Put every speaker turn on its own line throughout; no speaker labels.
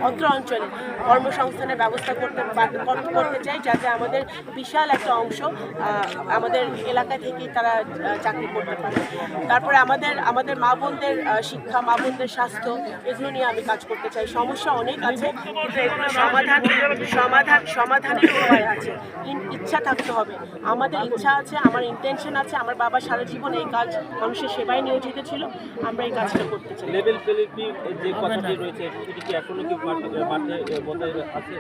অত্র অঞ্চলে কর্মসংস্থানের ব্যবস্থা করতে চাই, যাতে আমাদের বিশাল একটা অংশ আমাদের এলাকা থেকেই তারা চাকরি করতে পারে। তারপরে আমাদের মা বোনদের শিক্ষা, মা বোনদের স্বাস্থ্য, এগুলো নিয়ে আমি কাজ করতে চাই। সমস্যা অনেক আছে, কিন্তু এগুলো সমাধানের উপায় আছে। ইচ্ছা থাকতে হবে, আমাদের ইচ্ছা আছে, আমার ইন্টেনশন আছে। আমার বাবা সারা জীবন এই কাজ মানুষের সেবায় নিয়োজিত ছিল, আমরা এই কাজটা করতে চাই।
লেভেল প্লেইং যে কথাটি রয়েছে সেটি কি এখনো কি বজায় আছে?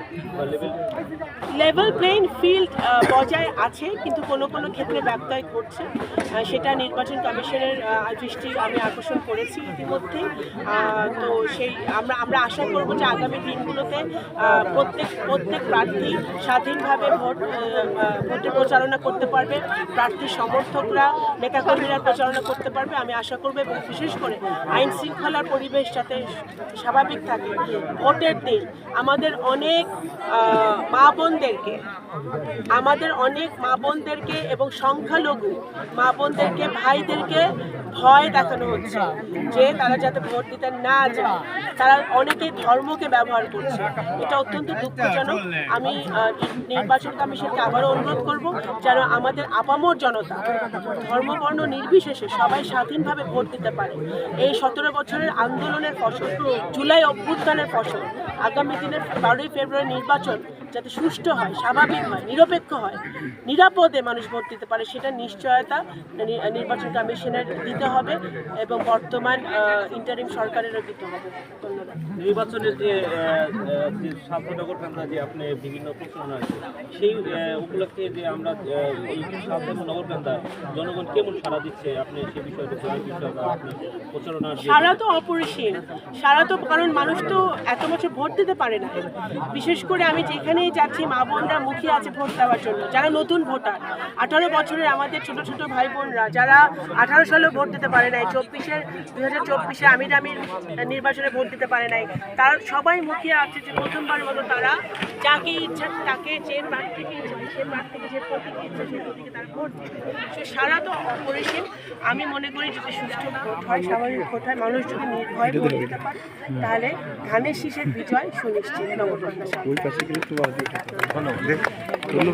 লেভেল প্লেইং ফিল্ড বজায় আছে, কিন্তু কোনো ক্ষেত্রে ব্যত্যয় ঘটছে। সেটা নির্বাচন কমিশনের দৃষ্টি আমি আকর্ষণ করেছি ইতিমধ্যেই। তো আমরা আশা করব যে আগামী দিনগুলোতে প্রত্যেক প্রার্থী স্বাধীনভাবে ভোটের প্রচারণা করতে পারবে, প্রার্থীর সমর্থকরা, নেতাকর্মীরা প্রচারণা করতে পারবে। আমি আশা করব, এবং বিশেষ করে আইন শৃঙ্খলার পরিবেশ যাতে স্বাভাবিক থাকে। ভোটের দিন আমাদের অনেক মা বোনদেরকে এবং সংখ্যালঘু মা বোনদেরকে, ভাইদেরকে ভয় দেখানো হচ্ছে যে তারা যাতে ভোট দিতে না যায়। তারা অনেকেই ধর্মকে ব্যবহার করছে, এটা অত্যন্ত দুঃখজনক। আমি নির্বাচন কমিশনকে আবারও অনুরোধ করব যেন আমাদের আপামর জনতা ধর্ম বর্ণ নির্বিশেষে সবাই স্বাধীনভাবে ভোট দিতে পারে। এই 17 বছরের আন্দোলনের ফসল, জুলাই অভ্যুত্থানের ফসল, আগামী দিনের 12ই ফেব্রুয়ারি নির্বাচন যাতে সুষ্ঠু হয়, স্বাভাবিক হয়, নিরপেক্ষ হয়, নিরাপদে মানুষ ভোট দিতে পারে, সেটা নিশ্চয়তা নির্বাচন কমিশনের দিতে হবে এবং বর্তমান ইন্টারিম সরকারেরও দিতে হবে। ধন্যবাদ।
নির্বাচনের যে নগরকান্দা যে আপনি বিভিন্ন প্রচারণা আছে, সেই উপলক্ষে যে আমরা এই নগরকান্দা জনগণ কেমন সাড়া দিচ্ছে, আপনি সেই বিষয়টা আপনি প্রচারণার
সারা তো অপরিসীম, সারা তো, কারণ মানুষ তো এত বছর ভোট দিতে পারে না। বিশেষ করে আমি যেখানেই যাচ্ছি, মা বোনরা মুখিয়ে আছে ভোট দেওয়ার জন্য। যারা নতুন ভোটার, 18 বছরের আমাদের ছোট ছোট ভাই বোনরা যারা 18 সালেও ভোট দিতে পারে নাই, 2024 আমির নির্বাচনে ভোট দিতে পারে নাই, তারা সবাই মুখিয়ে আছে যে প্রথমবার মতো তারা যাকে ইচ্ছা তাকে, যে প্রার্থীকে ইচ্ছা সে প্রার্থীকে, যে প্রতীকে ইচ্ছা সেই প্রতীকে তারা ভোট দেবে। সে সারা তো অপরিসীম। আমি মনে করি যদি সুষ্ঠু ভোট হয়, স্বাভাবিক ভোট হয়, মানুষ যদি নির্ভয়ে ভোট দিতে পারে, তাহলে ধানের শীষের বিজয় সুনিশ্চিত। নগরকান্দা।